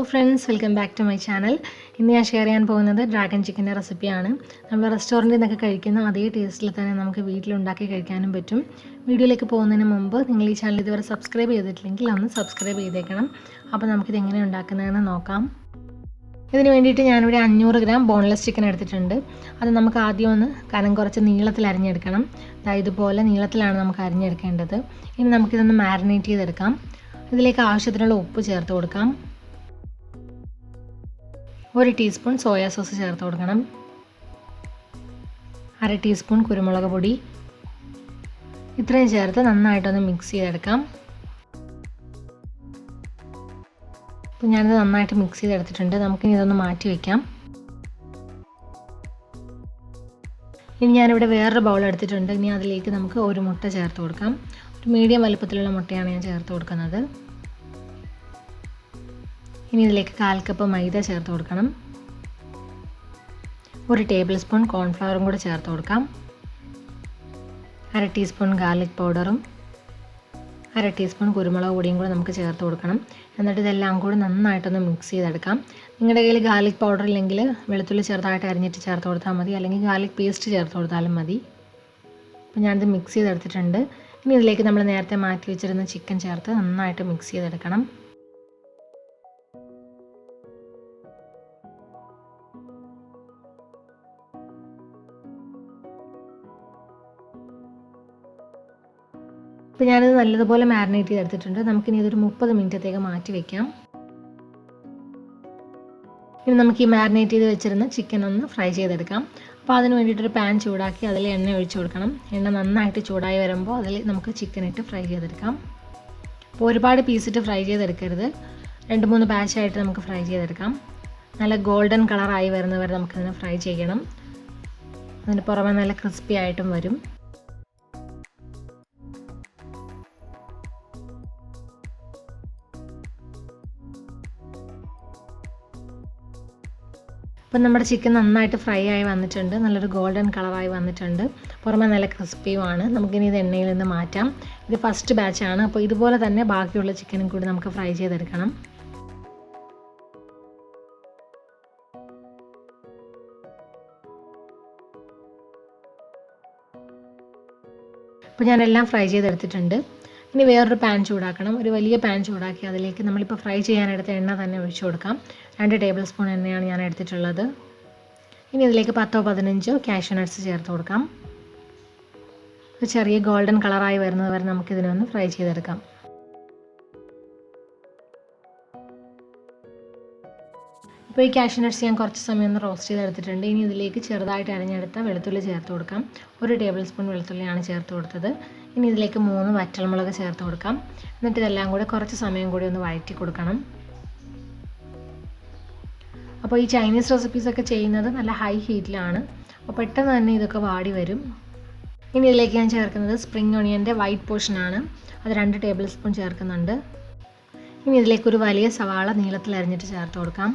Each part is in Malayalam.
friends, welcome back to my channel. ഇന്ന് ഞാൻ ഷെയർ ചെയ്യാൻ പോകുന്നത് ഡ്രാഗൺ ചിക്കൻ്റെ റെസിപ്പിയാണ്. നമ്മൾ റെസ്റ്റോറൻറ്റിൽ നിന്നൊക്കെ കഴിക്കുന്ന അതേ ടേസ്റ്റിൽ തന്നെ നമുക്ക് വീട്ടിൽ ഉണ്ടാക്കി കഴിക്കാനും പറ്റും. വീഡിയോയിലേക്ക് പോകുന്നതിന് മുമ്പ് നിങ്ങൾ ഈ ചാനൽ ഇതുവരെ സബ്സ്ക്രൈബ് ചെയ്തിട്ടില്ലെങ്കിൽ ഒന്ന് സബ്സ്ക്രൈബ് ചെയ്തേക്കണം. അപ്പോൾ നമുക്കിത് എങ്ങനെ ഉണ്ടാക്കുന്നതെന്ന് നോക്കാം. ഇതിന് വേണ്ടിയിട്ട് ഞാനിവിടെ 500 ഗ്രാം ബോൺലെസ് ചിക്കൻ എടുത്തിട്ടുണ്ട്. അത് നമുക്ക് ആദ്യം ഒന്ന് കനം കുറച്ച് നീളത്തിൽ അരിഞ്ഞെടുക്കണം. ഇതുപോലെ നീളത്തിലാണ് നമുക്ക് അരിഞ്ഞെടുക്കേണ്ടത്. ഇനി നമുക്കിതൊന്ന് മാരിനേറ്റ് ചെയ്തെടുക്കാം. ഇതിലേക്ക് ആവശ്യത്തിനുള്ള ഉപ്പ് ചേർത്ത് കൊടുക്കാം. 1 ടീസ്പൂൺ സോയാ സോസ് ചേർത്ത് കൊടുക്കണം. 1/2 ടീസ്പൂൺ കുരുമുളക് പൊടി. ഇത്രയും ചേർത്ത് നന്നായിട്ടൊന്ന് മിക്സ് ചെയ്തെടുക്കാം. അപ്പോൾ ഞാനിത് നന്നായിട്ട് മിക്സ് ചെയ്തെടുത്തിട്ടുണ്ട്. നമുക്കിനി ഇതൊന്ന് മാറ്റി വയ്ക്കാം. ഇനി ഞാനിവിടെ വേറൊരു ബൗൾ എടുത്തിട്ടുണ്ട്. ഇനി അതിലേക്ക് നമുക്ക് ഒരു മുട്ട ചേർത്ത് കൊടുക്കാം. ഒരു മീഡിയം വലുപ്പത്തിലുള്ള മുട്ടയാണ് ഞാൻ ചേർത്ത് കൊടുക്കുന്നത്. ഇനി ഇതിലേക്ക് 1/4 കപ്പ് മൈദ ചേർത്ത് കൊടുക്കണം. 1 ടേബിൾ സ്പൂൺ കോൺഫ്ലവറും കൂടി ചേർത്ത് കൊടുക്കാം. 1/2 ടീസ്പൂൺ ഗാർലിക് പൗഡറും 1/2 ടീസ്പൂൺ കുരുമുളക് പൊടിയും കൂടി നമുക്ക് ചേർത്ത് കൊടുക്കണം. എന്നിട്ട് ഇതെല്ലാം കൂടി നന്നായിട്ടൊന്ന് മിക്സ് ചെയ്തെടുക്കാം. നിങ്ങളുടെ കയ്യിൽ ഗാർലിക് പൗഡർ ഇല്ലെങ്കിൽ വെളുത്തുള്ളി ചെറുതായിട്ട് അരിഞ്ഞിട്ട് ചേർത്ത് കൊടുത്താൽ മതി, അല്ലെങ്കിൽ ഗാർലിക് പേസ്റ്റ് ചേർത്ത് കൊടുത്താലും മതി. അപ്പോൾ ഞാനിത് മിക്സ് ചെയ്തെടുത്തിട്ടുണ്ട്. ഇനി ഇതിലേക്ക് നമ്മൾ നേരത്തെ മാറ്റി വെച്ചിരുന്ന ചിക്കൻ ചേർത്ത് നന്നായിട്ട് മിക്സ് ചെയ്തെടുക്കണം. അപ്പോൾ ഞാനിത് നല്ലതുപോലെ മാരിനേറ്റ് ചെയ്തെടുത്തിട്ടുണ്ട്. നമുക്കിനി ഇതൊരു 30 മിനിറ്റത്തേക്ക് മാറ്റി വയ്ക്കാം. ഇനി നമുക്ക് ഈ മാരിനേറ്റ് ചെയ്ത് വെച്ചിരുന്ന ചിക്കൻ ഒന്ന് ഫ്രൈ ചെയ്തെടുക്കാം. അപ്പോൾ അതിന് വേണ്ടിയിട്ടൊരു പാൻ ചൂടാക്കി അതിൽ എണ്ണ ഒഴിച്ച് കൊടുക്കണം. എണ്ണ നന്നായിട്ട് ചൂടായി വരുമ്പോൾ അതിൽ നമുക്ക് ചിക്കൻ ഇട്ട് ഫ്രൈ ചെയ്തെടുക്കാം. അപ്പോൾ ഒരുപാട് പീസിട്ട് ഫ്രൈ ചെയ്തെടുക്കരുത്. 2-3 ബാച്ചായിട്ട് നമുക്ക് ഫ്രൈ ചെയ്തെടുക്കാം. നല്ല ഗോൾഡൻ കളറായി വരുന്നവരെ നമുക്കിതിനെ ഫ്രൈ ചെയ്യണം. അതിന് പുറമെ നല്ല ക്രിസ്പി ആയിട്ടും വരും. അപ്പം നമ്മുടെ ചിക്കൻ നന്നായിട്ട് ഫ്രൈ ആയി വന്നിട്ടുണ്ട്. നല്ലൊരു ഗോൾഡൻ കളറായി വന്നിട്ടുണ്ട്. പുറമെ നല്ല ക്രിസ്പിയുമാണ്. നമുക്കിനി ഇത് എണ്ണയിൽ നിന്ന് മാറ്റാം. ഇത് ഫസ്റ്റ് ബാച്ചാണ്. അപ്പോൾ ഇതുപോലെ തന്നെ ബാക്കിയുള്ള ചിക്കനും കൂടി നമുക്ക് ഫ്രൈ ചെയ്തെടുക്കണം. അപ്പോൾ ഞാനെല്ലാം ഫ്രൈ ചെയ്തെടുത്തിട്ടുണ്ട്. ഇനി വേറൊരു പാൻ ചൂടാക്കണം. ഒരു വലിയ പാൻ ചൂടാക്കി അതിലേക്ക് നമ്മളിപ്പോൾ ഫ്രൈ ചെയ്യാനെടുത്ത എണ്ണ തന്നെ ഒഴിച്ചു കൊടുക്കാം. 2 ടേബിൾ സ്പൂൺ എണ്ണയാണ് ഞാൻ എടുത്തിട്ടുള്ളത്. ഇനി ഇതിലേക്ക് 10-15 കാഷ്യൂ നട്ട്സ് ചേർത്ത് കൊടുക്കാം. ഒരു ചെറിയ ഗോൾഡൻ കളറായി വരുന്നത് വരെ നമുക്കിതിനൊന്ന് ഫ്രൈ ചെയ്തെടുക്കാം. ഇപ്പോൾ ഈ കാഷ്യൂ നട്ട്സ് ഞാൻ കുറച്ച് സമയം ഒന്ന് റോസ്റ്റ് ചെയ്തെടുത്തിട്ടുണ്ട്. ഇനി ഇതിലേക്ക് ചെറുതായിട്ട് അരിഞ്ഞെടുത്ത വെളുത്തുള്ളി ചേർത്ത് കൊടുക്കാം. 1 ടേബിൾ സ്പൂൺ വെളുത്തുള്ളിയാണ് ചേർത്ത് കൊടുത്തത്. ഇനി ഇതിലേക്ക് 3 വറ്റൽമുളക് ചേർത്ത് കൊടുക്കാം. എന്നിട്ട് ഇതെല്ലാം കൂടെ കുറച്ച് സമയം കൂടി ഒന്ന് വഴറ്റി കൊടുക്കണം. അപ്പോൾ ഈ ചൈനീസ് റെസിപ്പീസൊക്കെ ചെയ്യുന്നത് നല്ല ഹൈ ഹീറ്റിലാണ്. അപ്പോൾ പെട്ടെന്ന് തന്നെ ഇതൊക്കെ വാടി വരും. ഇനി ഇതിലേക്ക് ഞാൻ ചേർക്കുന്നത് സ്പ്രിംഗ് ഓണിയൻ്റെ വൈറ്റ് പോർഷനാണ്. അത് 2 ടേബിൾ സ്പൂൺ ചേർക്കുന്നുണ്ട്. ഇനി ഇതിലേക്ക് ഒരു വലിയ സവാള നീളത്തിൽ അരിഞ്ഞിട്ട് ചേർത്ത് കൊടുക്കാം.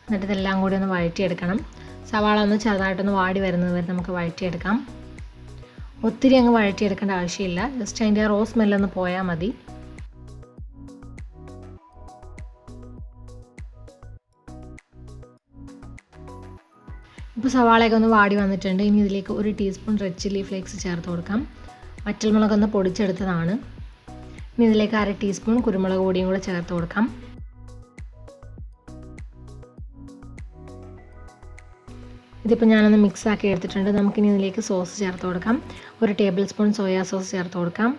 എന്നിട്ട് ഇതെല്ലാം കൂടി ഒന്ന് വഴറ്റിയെടുക്കണം. സവാള ഒന്ന് ചെറുതായിട്ടൊന്ന് വാടി വരുന്നത് വരെ നമുക്ക് വഴറ്റിയെടുക്കാം. ഒത്തിരി അങ്ങ് വഴറ്റിയെടുക്കേണ്ട ആവശ്യമില്ല. ജസ്റ്റ് അതിൻ്റെ റോ സ്മെല്ലൊന്ന് പോയാൽ മതി. ഇപ്പോൾ സവാളയൊക്കെ ഒന്ന് വാടി വന്നിട്ടുണ്ട്. ഇനി ഇതിലേക്ക് 1 ടീസ്പൂൺ റെഡ് ചില്ലി ഫ്ലേക്സ് ചേർത്ത് കൊടുക്കാം. വറ്റൽമുളകൊന്ന് പൊടിച്ചെടുത്തതാണ്. ഇനി ഇതിലേക്ക് 1/2 ടീസ്പൂൺ കുരുമുളക് പൊടിയും കൂടെ ചേർത്ത് കൊടുക്കാം. ഇതിപ്പോൾ ഞാനൊന്ന് മിക്സ് ആക്കി എടുത്തിട്ടുണ്ട്. നമുക്കിനി ഇതിലേക്ക് സോസ് ചേർത്ത് കൊടുക്കാം. 1 ടേബിൾ സ്പൂൺ സോയാ സോസ് ചേർത്ത് കൊടുക്കാം.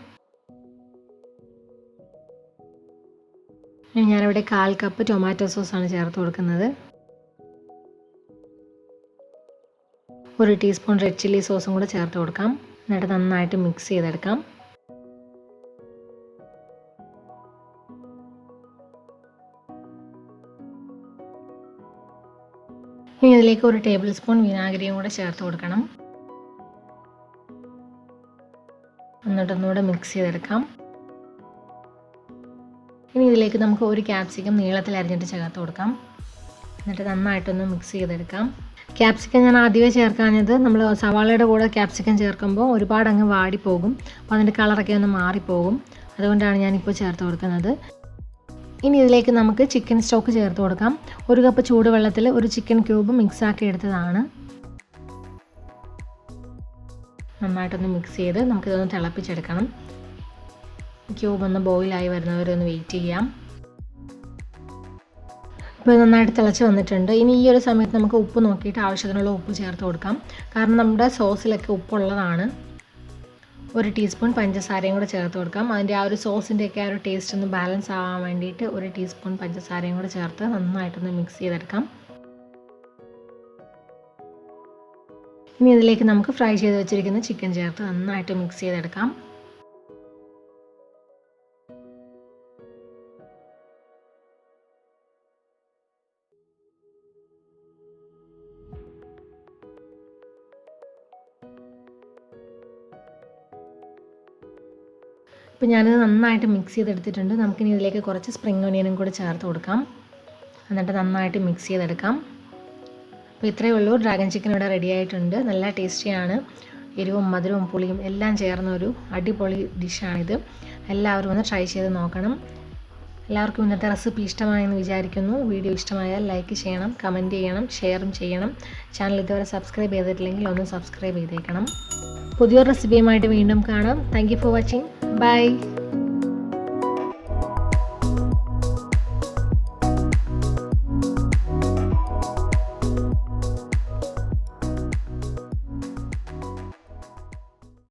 ഞാനിവിടെ 1/4 കപ്പ് ടൊമാറ്റോ സോസാണ് ചേർത്ത് കൊടുക്കുന്നത്. 1 ടീസ്പൂൺ റെഡ് ചില്ലി സോസും കൂടെ ചേർത്ത് കൊടുക്കാം. എന്നിട്ട് നന്നായിട്ട് മിക്സ് ചെയ്തെടുക്കാം. ഇനി ഇതിലേക്ക് 1 ടേബിൾ സ്പൂൺ വിനാഗിരിയും കൂടെ ചേർത്ത് കൊടുക്കണം. എന്നിട്ടൊന്നുകൂടെ മിക്സ് ചെയ്തെടുക്കാം. ഇനി ഇതിലേക്ക് നമുക്ക് 1 ക്യാപ്സിക്കം നീളത്തിൽ അരിഞ്ഞിട്ട് ചേർത്ത് കൊടുക്കാം. എന്നിട്ട് നന്നായിട്ടൊന്ന് മിക്സ് ചെയ്തെടുക്കാം. ക്യാപ്സിക്കം ഞാൻ ആദ്യമേ ചേർക്കാഞ്ഞത് നമ്മൾ സവാളയുടെ കൂടെ ക്യാപ്സിക്കം ചേർക്കുമ്പോൾ ഒരുപാട് അങ്ങ് വാടിപ്പോകും. അപ്പോൾ അതിൻ്റെ കളറൊക്കെ ഒന്ന് മാറിപ്പോകും. അതുകൊണ്ടാണ് ഞാനിപ്പോൾ ചേർത്ത് കൊടുക്കുന്നത്. ഇനി ഇതിലേക്ക് നമുക്ക് ചിക്കൻ സ്റ്റോക്ക് ചേർത്ത് കൊടുക്കാം. 1 കപ്പ് ചൂടുവെള്ളത്തിൽ ഒരു ചിക്കൻ ക്യൂബ് മിക്സ് ആക്കി എടുത്തതാണ്. നന്നായിട്ടൊന്ന് മിക്സ് ചെയ്ത് നമുക്കിതൊന്ന് തിളപ്പിച്ചെടുക്കണം. ക്യൂബ് ഒന്ന് ബോയിലായി വരുന്നവരെ ഒന്ന് വെയിറ്റ് ചെയ്യാം. ഇപ്പോൾ നന്നായിട്ട് തിളച്ച് വന്നിട്ടുണ്ട്. ഇനി ഈ ഒരു സമയത്ത് നമുക്ക് ഉപ്പ് നോക്കിയിട്ട് ആവശ്യത്തിനുള്ള ഉപ്പ് ചേർത്ത് കൊടുക്കാം. കാരണം നമ്മുടെ സോസിലൊക്കെ ഉപ്പുള്ളതാണ്. 1 ടീസ്പൂൺ പഞ്ചസാരയും കൂടെ ചേർത്ത് കൊടുക്കാം. അതിൻ്റെ ആ ഒരു സോസിൻ്റെയൊക്കെ ആ ഒരു ടേസ്റ്റ് ഒന്ന് ബാലൻസ് ആവാൻ വേണ്ടിയിട്ട് 1 ടീസ്പൂൺ പഞ്ചസാരയും കൂടെ ചേർത്ത് നന്നായിട്ടൊന്ന് മിക്സ് ചെയ്തെടുക്കാം. ഇനി ഇതിലേക്ക് നമുക്ക് ഫ്രൈ ചെയ്ത് വെച്ചിരിക്കുന്ന ചിക്കൻ ചേർത്ത് നന്നായിട്ട് മിക്സ് ചെയ്തെടുക്കാം. ഇപ്പോൾ ഞാനിത് നന്നായിട്ട് മിക്സ് ചെയ്തെടുത്തിട്ടുണ്ട്. നമുക്കിനി ഇതിലേക്ക് കുറച്ച് സ്പ്രിംഗ് ഒനിയനും കൂടി ചേർത്ത് കൊടുക്കാം. എന്നിട്ട് നന്നായിട്ട് മിക്സ് ചെയ്തെടുക്കാം. അപ്പോൾ ഇത്രയേ ഉള്ളൂ. ഡ്രാഗൺ ചിക്കൻ ഇവിടെ റെഡി ആയിട്ടുണ്ട്. നല്ല ടേസ്റ്റിയാണ്. എരിവും മധുരവും പുളിയും എല്ലാം ചേർന്ന ഒരു അടിപൊളി ഡിഷാണിത്. എല്ലാവരും ഒന്ന് ട്രൈ ചെയ്ത് നോക്കണം. എല്ലാവർക്കും ഇന്നത്തെ റെസിപ്പി ഇഷ്ടമായെന്ന് വിചാരിക്കുന്നു. വീഡിയോ ഇഷ്ടമായാൽ ലൈക്ക് ചെയ്യണം, കമൻറ്റ് ചെയ്യണം, ഷെയറും ചെയ്യണം. ചാനൽ ഇതുവരെ സബ്സ്ക്രൈബ് ചെയ്തിട്ടില്ലെങ്കിൽ ഒന്ന് സബ്സ്ക്രൈബ് ചെയ്തേക്കണം. പുതിയൊരു റെസിപ്പിയുമായിട്ട് വീണ്ടും കാണാം. Thank you for watching. By.